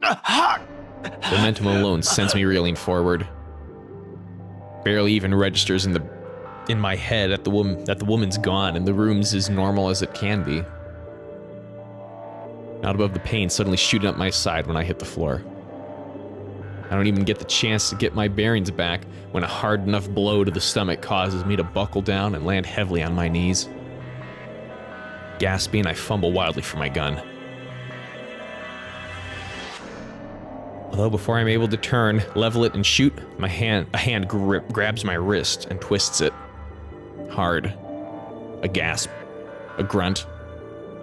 The momentum alone sends me reeling forward. Barely even registers in my head that the woman's gone and the room's as normal as it can be. Not above the pain suddenly shooting up my side when I hit the floor. I don't even get the chance to get my bearings back when a hard enough blow to the stomach causes me to buckle down and land heavily on my knees. Gasping, I fumble wildly for my gun. Although before I'm able to turn, level it, and shoot, a hand grabs my wrist and twists it. Hard. A gasp. A grunt.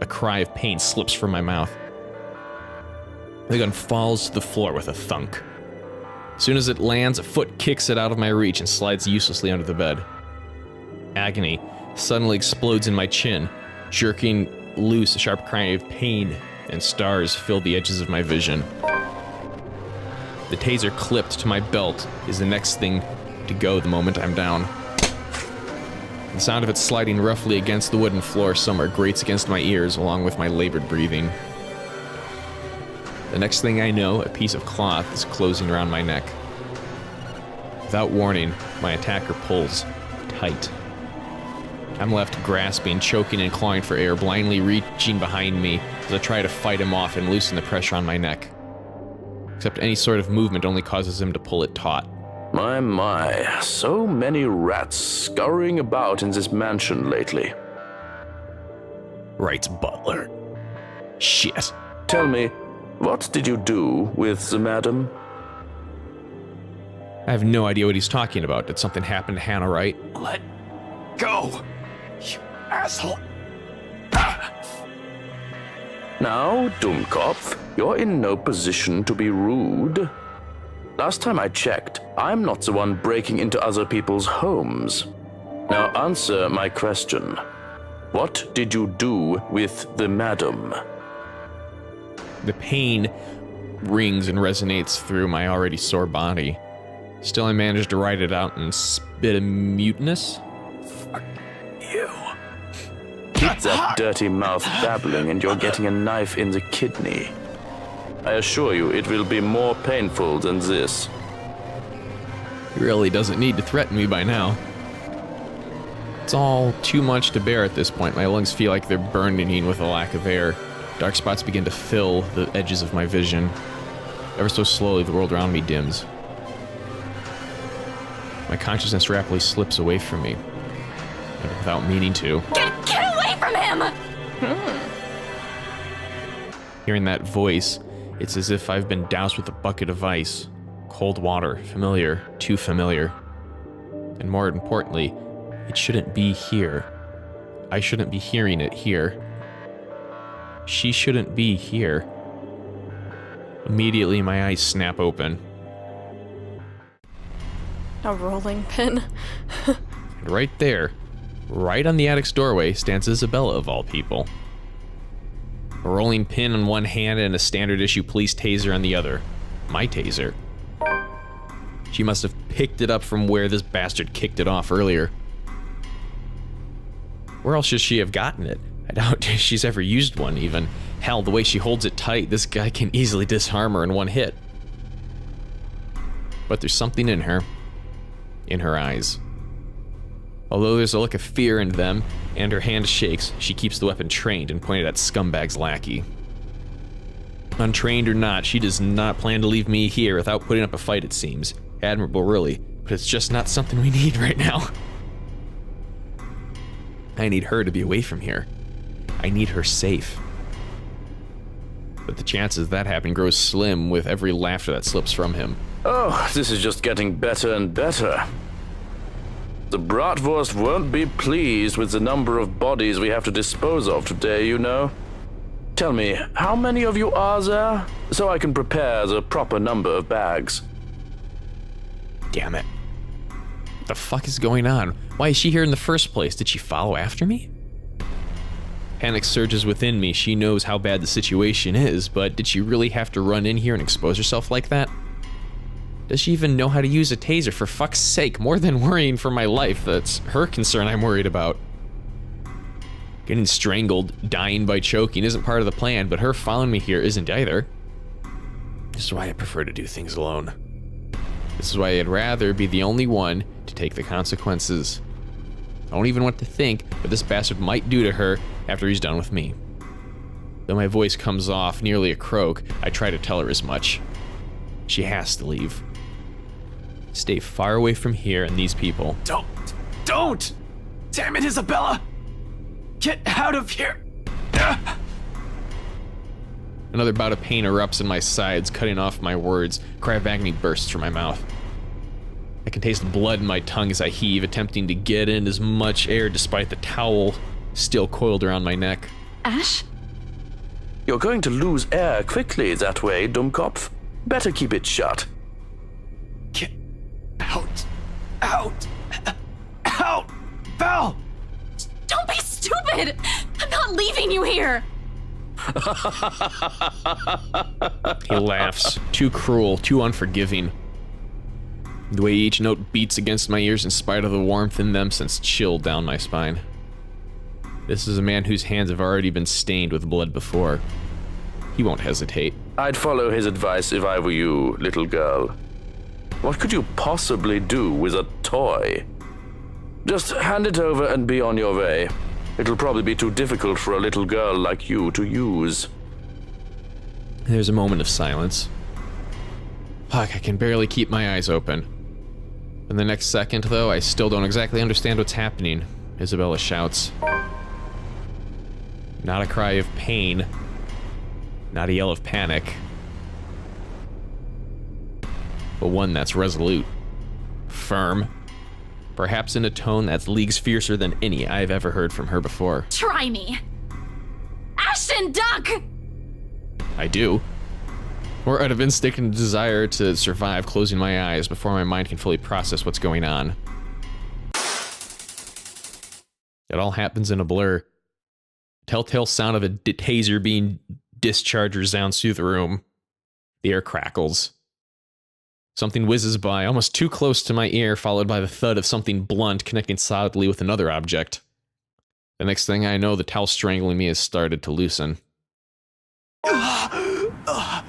A cry of pain slips from my mouth. The gun falls to the floor with a thunk. As soon as it lands, a foot kicks it out of my reach and slides uselessly under the bed. Agony suddenly explodes in my chin, jerking loose a sharp cry of pain, and stars fill the edges of my vision. The taser clipped to my belt is the next thing to go the moment I'm down. The sound of it sliding roughly against the wooden floor somewhere grates against my ears along with my labored breathing. The next thing I know, a piece of cloth is closing around my neck. Without warning, my attacker pulls tight. I'm left grasping, choking, and clawing for air, blindly reaching behind me as I try to fight him off and loosen the pressure on my neck. Except any sort of movement only causes him to pull it taut. My, so many rats scurrying about in this mansion lately. Writes Butler. Shit. Tell me, what did you do with the madam? I have no idea what he's talking about. Did something happen to Hannah Wright? Let go, you asshole. Now, Dummkopf, you're in no position to be rude. Last time I checked, I'm not the one breaking into other people's homes. Now answer my question. What did you do with the madam? The pain rings and resonates through my already sore body. Still, I managed to write it out and spit a mutinous. Fuck you. Keep that dirty mouth babbling and you're getting a knife in the kidney. I assure you it will be more painful than this. He really doesn't need to threaten me by now. It's all too much to bear at this point. My lungs feel like they're burning with a lack of air. Dark spots begin to fill the edges of my vision. Ever so slowly, the world around me dims. My consciousness rapidly slips away from me, without meaning to. Get away from him! Hearing that voice, it's as if I've been doused with a bucket of ice. Cold water, familiar, too familiar. And more importantly, it shouldn't be here. I shouldn't be hearing it here. She shouldn't be here. Immediately, my eyes snap open. A rolling pin. And right there, right on the attic's doorway, stands Isabella of all people. A rolling pin in one hand and a standard issue police taser on the other. My taser. She must have picked it up from where this bastard kicked it off earlier. Where else should she have gotten it? I doubt she's ever used one, even. Hell, the way she holds it tight, this guy can easily disarm her in one hit. But there's something in her. In her eyes. Although there's a look of fear in them, and her hand shakes, she keeps the weapon trained and pointed at Scumbag's lackey. Untrained or not, she does not plan to leave me here without putting up a fight, it seems. Admirable, really, but it's just not something we need right now. I need her to be away from here. I need her safe. But the chances of that happening grows slim with every laughter that slips from him. Oh, this is just getting better and better. The Bratwurst won't be pleased with the number of bodies we have to dispose of today, you know. Tell me, how many of you are there? So I can prepare the proper number of bags. Damn it. What the fuck is going on? Why is she here in the first place? Did she follow after me? Panic surges within me. She knows how bad the situation is, but did she really have to run in here and expose herself like that? Does she even know how to use a taser, for fuck's sake? More than worrying for my life, that's her concern I'm worried about. Getting strangled, dying by choking isn't part of the plan, but her following me here isn't either. This is why I prefer to do things alone. This is why I'd rather be the only one to take the consequences. I don't even want to think what this bastard might do to her after he's done with me. Though my voice comes off nearly a croak, I try to tell her as much. She has to leave. Stay far away from here and these people. Don't! Damn it, Isabella! Get out of here! Another bout of pain erupts in my sides, cutting off my words. A cry of agony bursts from my mouth. I can taste blood in my tongue as I heave, attempting to get in as much air despite the towel still coiled around my neck. Ash? You're going to lose air quickly that way, Dummkopf. Better keep it shut. Get out! Out! Out! Val! Don't be stupid! I'm not leaving you here! He laughs. Too cruel, too unforgiving. The way each note beats against my ears in spite of the warmth in them sends chill down my spine. This is a man whose hands have already been stained with blood before. He won't hesitate. I'd follow his advice if I were you, little girl. What could you possibly do with a toy? Just hand it over and be on your way. It'll probably be too difficult for a little girl like you to use. There's a moment of silence. Fuck, I can barely keep my eyes open. In the next second, though, I still don't exactly understand what's happening. Isabella shouts. Not a cry of pain. Not a yell of panic. But one that's resolute. Firm. Perhaps in a tone that's leagues fiercer than any I've ever heard from her before. Try me! Ashton, duck! I do. Or out of instinct and desire to survive, closing my eyes before my mind can fully process what's going on. It all happens in a blur. Telltale sound of a taser being discharged resounds through the room. The air crackles. Something whizzes by, almost too close to my ear, followed by the thud of something blunt connecting solidly with another object. The next thing I know, the towel strangling me has started to loosen. I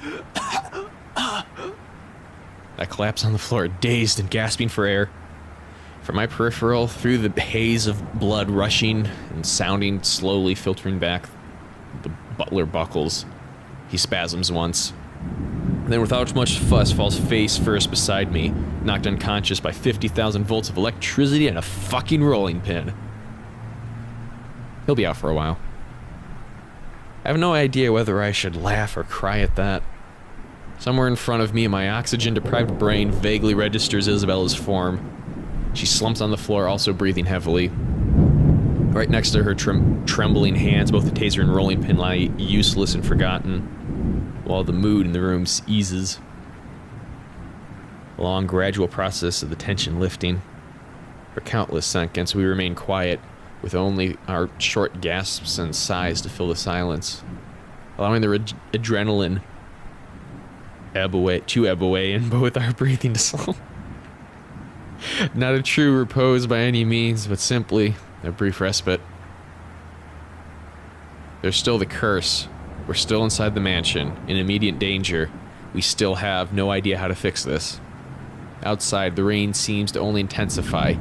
collapse on the floor, dazed and gasping for air. From my peripheral, through the haze of blood rushing and sounding, slowly filtering back, the butler buckles. He spasms once. Then without much fuss falls face first beside me, knocked unconscious by 50,000 volts of electricity and a fucking rolling pin. He'll be out for a while. I have no idea whether I should laugh or cry at that. Somewhere in front of me, my oxygen-deprived brain vaguely registers Isabella's form. She slumps on the floor, also breathing heavily. Right next to her trembling hands, both the taser and rolling pin lie useless and forgotten, while the mood in the room eases. A long, gradual process of the tension lifting. For countless seconds, we remain quiet, with only our short gasps and sighs to fill the silence, allowing the adrenaline ebb away, and both our breathing to slow. Not a true repose by any means, but simply a brief respite. There's still the curse. We're still inside the mansion, in immediate danger. We still have no idea how to fix this. Outside, the rain seems to only intensify.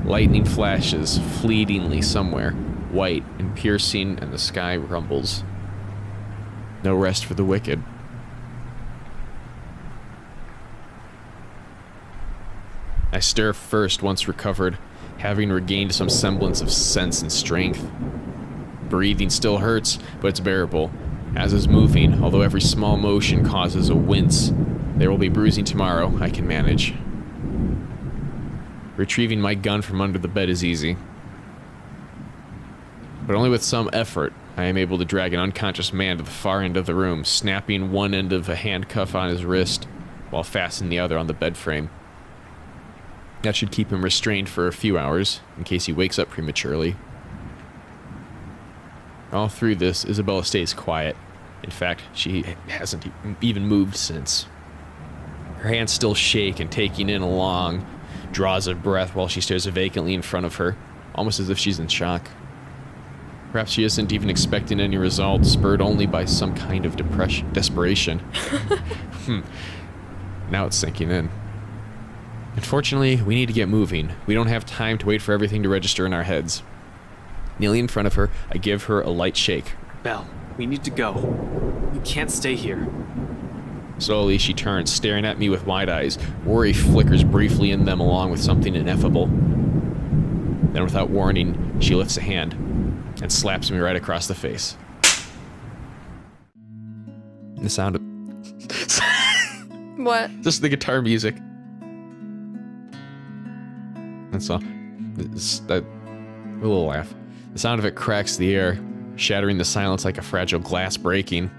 Lightning flashes fleetingly somewhere, white and piercing, and the sky rumbles. No rest for the wicked. I stir first once recovered, having regained some semblance of sense and strength. Breathing still hurts, but it's bearable. As is moving, although every small motion causes a wince. There will be bruising tomorrow, I can manage. Retrieving my gun from under the bed is easy. But only with some effort, I am able to drag an unconscious man to the far end of the room, snapping one end of a handcuff on his wrist, while fastening the other on the bed frame. That should keep him restrained for a few hours, in case he wakes up prematurely. All through this, Isabella stays quiet. In fact, she hasn't even moved since. Her hands still shake and taking in long draws of breath while she stares vacantly in front of her, almost as if she's in shock. Perhaps she isn't even expecting any result, spurred only by some kind of desperation. Now it's sinking in. Unfortunately, we need to get moving. We don't have time to wait for everything to register in our heads. Kneeling in front of her, I give her a light shake. Belle, we need to go. We can't stay here. Slowly, she turns, staring at me with wide eyes. Worry flickers briefly in them along with something ineffable. Then, without warning, she lifts a hand and slaps me right across the face. The sound of... What? Just the guitar music. That's all. A little laugh. The sound of it cracks the air, shattering the silence like a fragile glass breaking.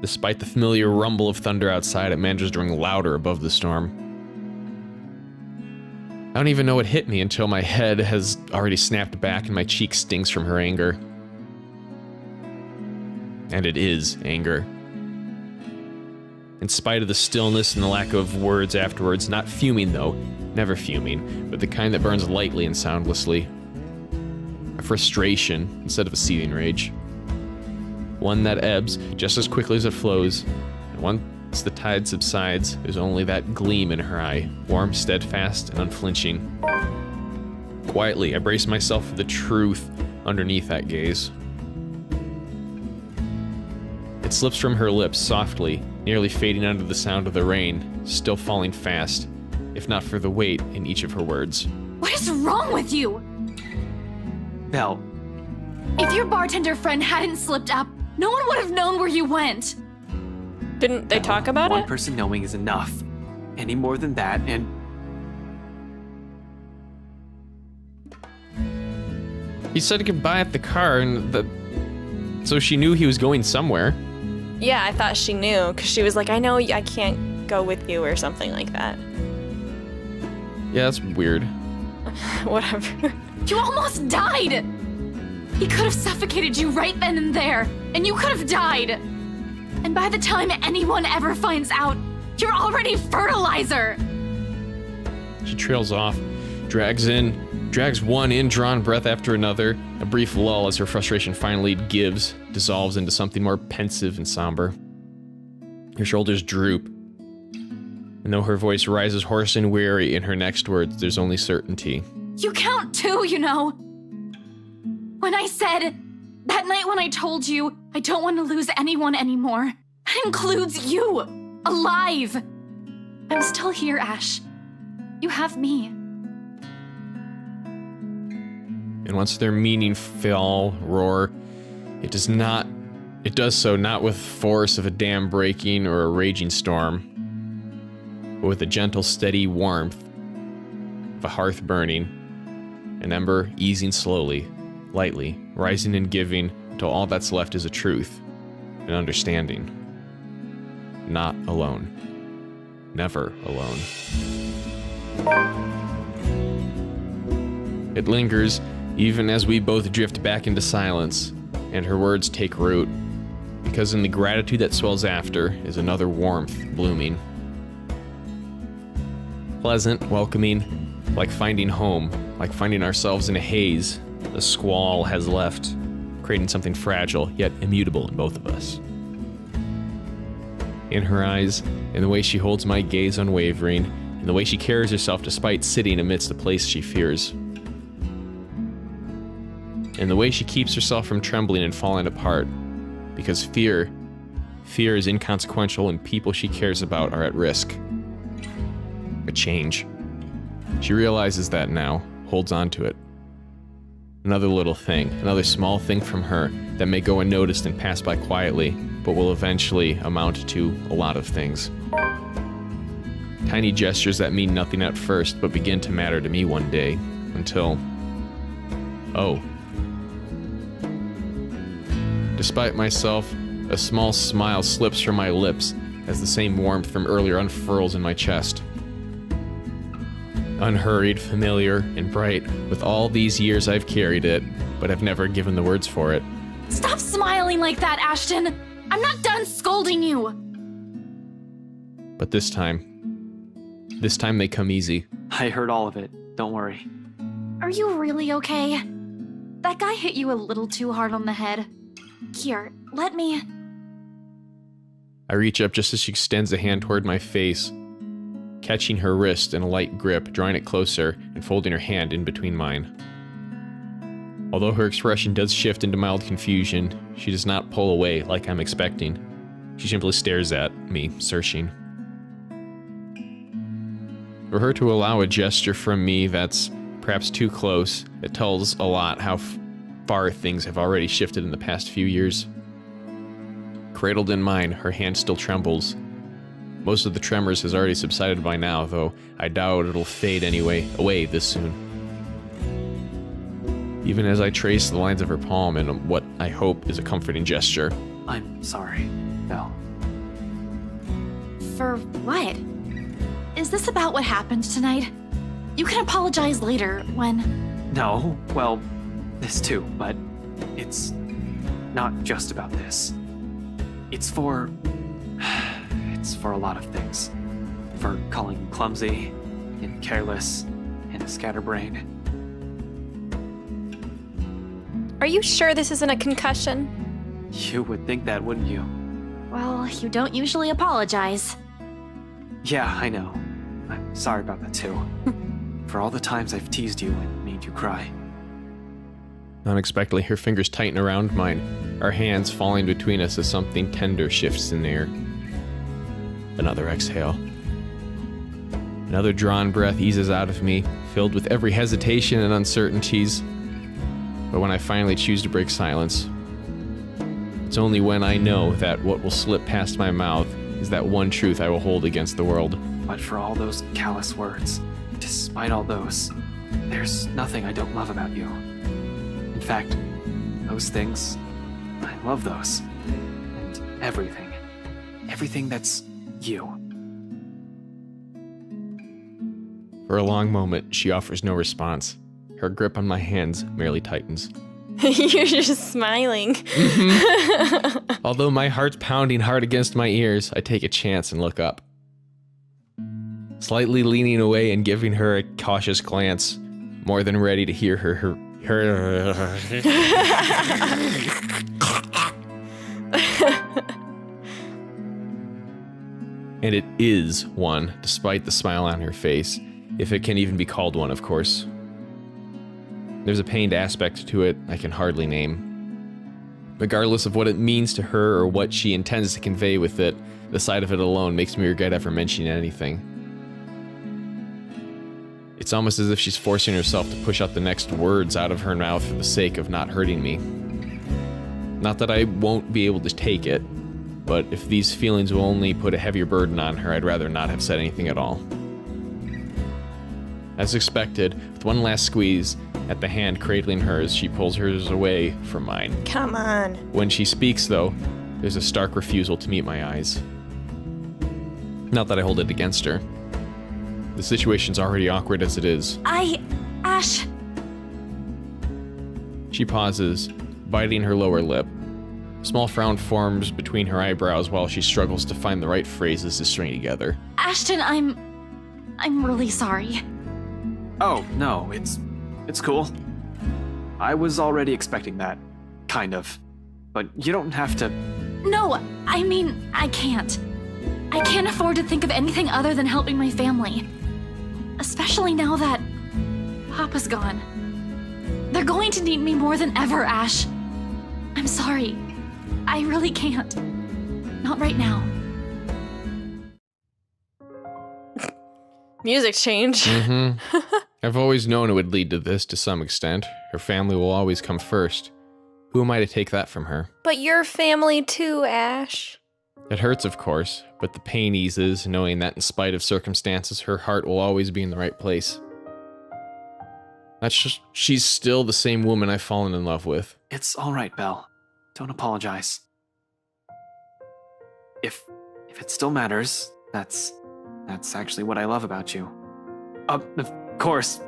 Despite the familiar rumble of thunder outside, it manages to ring louder above the storm. I don't even know what hit me until my head has already snapped back and my cheek stings from her anger. And it is anger. In spite of the stillness and the lack of words afterwards, not fuming though, never fuming, but the kind that burns lightly and soundlessly. A frustration instead of a seething rage. One that ebbs just as quickly as it flows, and once the tide subsides, there's only that gleam in her eye, warm, steadfast, and unflinching. Quietly, I brace myself for the truth underneath that gaze. It slips from her lips softly, nearly fading under the sound of the rain, still falling fast, if not for the weight in each of her words. What is wrong with you? Belle, If your bartender friend hadn't slipped up, no one would have known where you went. Didn't they talk about one it? person knowing is enough. Any more than that, and He said goodbye at the car, and so she knew he was going somewhere. Yeah, I thought she knew, because she was like, I know I can't go with you or something like that. Yeah, that's weird. Whatever. You almost died! He could have suffocated you right then and there, and you could have died. And by the time anyone ever finds out, you're already fertilizer! She trails off, drags one indrawn breath after another, a brief lull as her frustration finally gives, dissolves into something more pensive and somber. Her shoulders droop, and though her voice rises hoarse and weary in her next words, there's only certainty. You count too, you know. When I said, that night when I told you I don't want to lose anyone anymore, that includes you, alive. I'm still here, Ash. You have me. And once their meaningful roar, it does so not with force of a dam breaking or a raging storm, but with the gentle, steady warmth of a hearth burning, an ember easing slowly, lightly, rising and giving until all that's left is a truth, an understanding. Not alone. Never alone. It lingers, even as we both drift back into silence, and her words take root, because in the gratitude that swells after is another warmth blooming. Pleasant, welcoming, like finding home, like finding ourselves in a haze the squall has left, creating something fragile yet immutable in both of us. In her eyes, in the way she holds my gaze unwavering, in the way she carries herself despite sitting amidst a place she fears. In the way she keeps herself from trembling and falling apart, because fear is inconsequential and people she cares about are at risk. A change. She realizes that now, holds on to it. Another little thing, another small thing from her that may go unnoticed and pass by quietly, but will eventually amount to a lot of things. Tiny gestures that mean nothing at first, but begin to matter to me one day, until... oh. Despite myself, a small smile slips from my lips as the same warmth from earlier unfurls in my chest. Unhurried, familiar, and bright, with all these years I've carried it, but have never given the words for it. Stop smiling like that, Ashton. I'm not done scolding you. But this time they come easy. I heard all of it. Don't worry. Are you really okay? That guy hit you a little too hard on the head. Here, let me... I reach up just as she extends a hand toward my face, catching her wrist in a light grip, drawing it closer, and folding her hand in between mine. Although her expression does shift into mild confusion, she does not pull away like I'm expecting. She simply stares at me, searching. For her to allow a gesture from me that's perhaps too close, it tells a lot how far things have already shifted in the past few years. Cradled in mine, her hand still trembles. Most of the tremors has already subsided by now, though I doubt it'll fade away this soon. Even as I trace the lines of her palm in what I hope is a comforting gesture. I'm sorry, Belle. For what? Is this about what happened tonight? You can apologize later when... No, well, this too, but it's not just about this. It's for a lot of things. For calling you clumsy, and careless, and a scatterbrain. Are you sure this isn't a concussion? You would think that, wouldn't you? Well, you don't usually apologize. Yeah, I know. I'm sorry about that too. For all the times I've teased you and made you cry. Unexpectedly, her fingers tighten around mine, our hands falling between us as something tender shifts in the air. Another exhale. Another drawn breath eases out of me, filled with every hesitation and uncertainties. But when I finally choose to break silence, it's only when I know that what will slip past my mouth is that one truth I will hold against the world. But for all those callous words, despite all those, there's nothing I don't love about you. In fact, those things, I love those. And everything. Everything that's you. For a long moment, she offers no response. Her grip on my hands merely tightens. You're just smiling. Although my heart's pounding hard against my ears, I take a chance and look up. Slightly leaning away and giving her a cautious glance, more than ready to hear her And it is one, despite the smile on her face, if it can even be called one, of course. There's a pained aspect to it I can hardly name. Regardless of what it means to her or what she intends to convey with it, the sight of it alone makes me regret ever mentioning anything. It's almost as if she's forcing herself to push out the next words out of her mouth for the sake of not hurting me. Not that I won't be able to take it, but if these feelings will only put a heavier burden on her, I'd rather not have said anything at all. As expected, with one last squeeze at the hand cradling hers, she pulls hers away from mine. Come on. When she speaks, though, there's a stark refusal to meet my eyes. Not that I hold it against her. The situation's already awkward as it is. Ash... She pauses, biting her lower lip. A small frown forms between her eyebrows while she struggles to find the right phrases to string together. Ashton, I'm really sorry. Oh, no, it's cool. I was already expecting that. Kind of. But you don't have to... No, I mean, I can't. I can't afford to think of anything other than helping my family. Especially now that Papa's gone. They're going to need me more than ever, Ash. I'm sorry. I really can't. Not right now. Music change. I've always known it would lead to this to some extent. Her family will always come first. Who am I to take that from her? But your family too, Ash. It hurts, of course, but the pain eases knowing that in spite of circumstances, her heart will always be in the right place. She's still the same woman I've fallen in love with. It's all right, Belle. Don't apologize. If it still matters, that's actually what I love about you. Of course,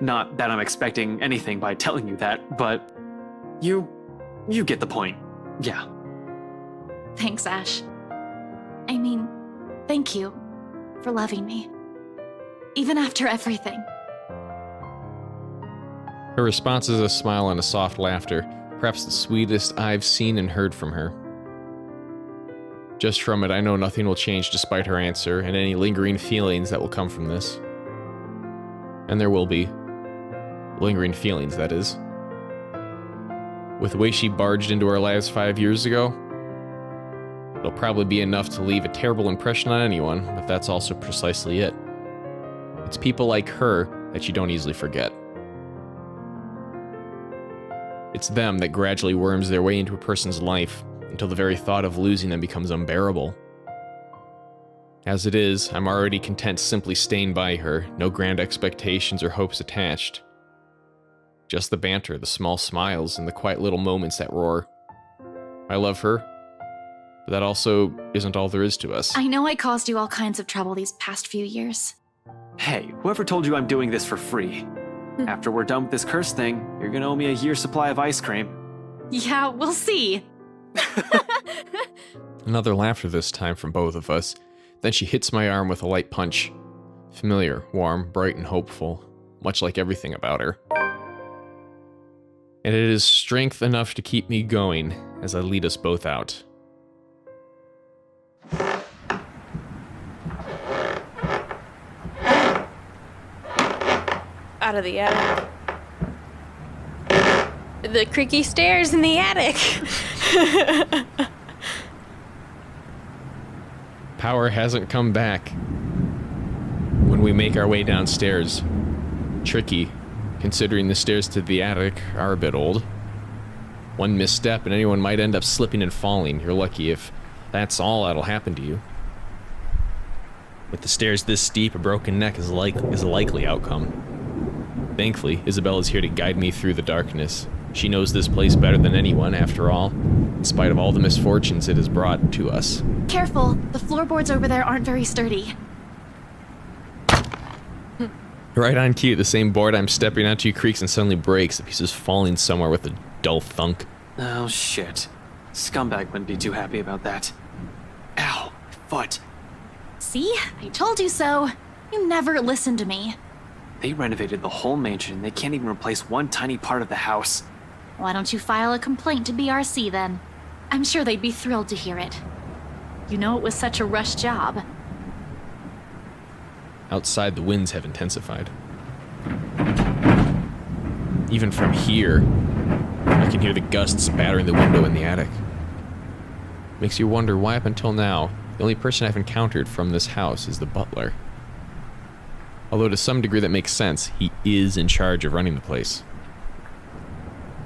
not that I'm expecting anything by telling you that, but you get the point. Yeah. Thanks, Ash. I mean, thank you for loving me. Even after everything. Her response is a smile and a soft laughter, perhaps the sweetest I've seen and heard from her. Just from it, I know nothing will change despite her answer, and any lingering feelings that will come from this. And there will be. Lingering feelings, that is. With the way she barged into our lives 5 years ago, it'll probably be enough to leave a terrible impression on anyone, but that's also precisely it. It's people like her that you don't easily forget. It's them that gradually worms their way into a person's life until the very thought of losing them becomes unbearable. As it is, I'm already content simply staying by her, no grand expectations or hopes attached. Just the banter, the small smiles, and the quiet little moments that roar. I love her, but that also isn't all there is to us. I know I caused you all kinds of trouble these past few years. Hey, whoever told you I'm doing this for free? After we're done with this curse thing, you're gonna owe me a year's supply of ice cream. Yeah, we'll see. Another laughter this time from both of us. Then she hits my arm with a light punch. Familiar, warm, bright, and hopeful, much like everything about her. And it is strength enough to keep me going as I lead us both out. Out of the attic. The creaky stairs in the attic. Power hasn't come back. When we make our way downstairs, tricky, considering the stairs to the attic are a bit old. One misstep and anyone might end up slipping and falling. You're lucky if that's all that'll happen to you. With the stairs this steep, a broken neck is a likely outcome. Thankfully, Isabella's here to guide me through the darkness. She knows this place better than anyone, after all, in spite of all the misfortunes it has brought to us. Careful, the floorboards over there aren't very sturdy. Right on cue, the same board I'm stepping onto creaks and suddenly breaks, the pieces falling somewhere with a dull thunk. Oh shit. Scumbag wouldn't be too happy about that. Ow, my foot. See? I told you so. You never listen to me. They renovated the whole mansion and they can't even replace one tiny part of the house. Why don't you file a complaint to BRC then? I'm sure they'd be thrilled to hear it. You know it was such a rushed job. Outside, the winds have intensified. Even from here, I can hear the gusts battering the window in the attic. Makes you wonder why up until now, the only person I've encountered from this house is the butler. Although to some degree that makes sense, he is in charge of running the place.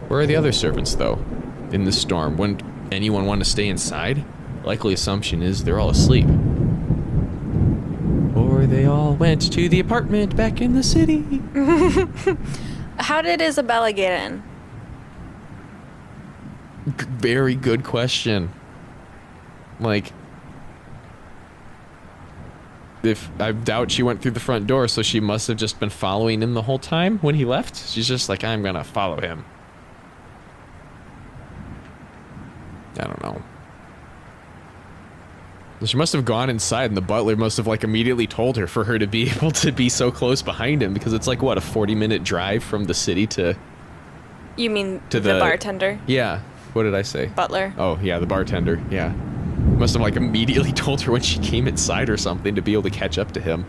Where are the other servants, though? In this storm, wouldn't anyone want to stay inside? Likely assumption is they're all asleep. Or they all went to the apartment back in the city. How did Isabella get in? Very good question. Like, I doubt she went through the front door, so she must have just been following him the whole time when he left. She's just like, I'm gonna follow him. I don't know. She must have gone inside, and the butler must have, like, immediately told her for her to be able to be so close behind him, because it's like, what, a 40-minute drive from the city to... You mean to the bartender? Yeah. What did I say? Butler. Oh, yeah, the bartender. Yeah. Must have, like, immediately told her when she came inside or something to be able to catch up to him.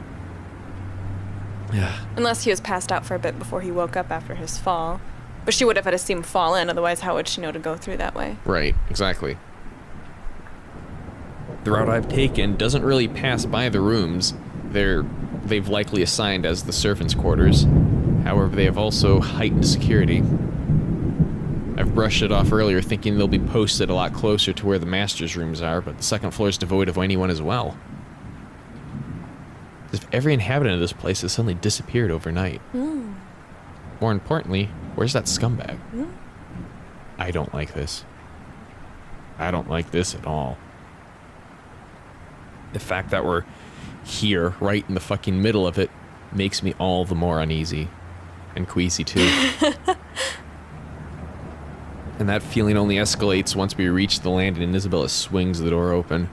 Yeah. Unless he was passed out for a bit before he woke up after his fall. But she would have had to see him fall in, otherwise how would she know to go through that way? Right, exactly. The route I've taken doesn't really pass by the rooms they've likely assigned as the servants' quarters. However, they have also heightened security. I've brushed it off earlier thinking they'll be posted a lot closer to where the master's rooms are, but the second floor is devoid of anyone as well. As if every inhabitant of this place has suddenly disappeared overnight. More importantly, where's that scumbag? I don't like this. I don't like this at all. The fact that we're here, right in the fucking middle of it, makes me all the more uneasy. And queasy, too. And that feeling only escalates once we reach the landing and Isabella swings the door open.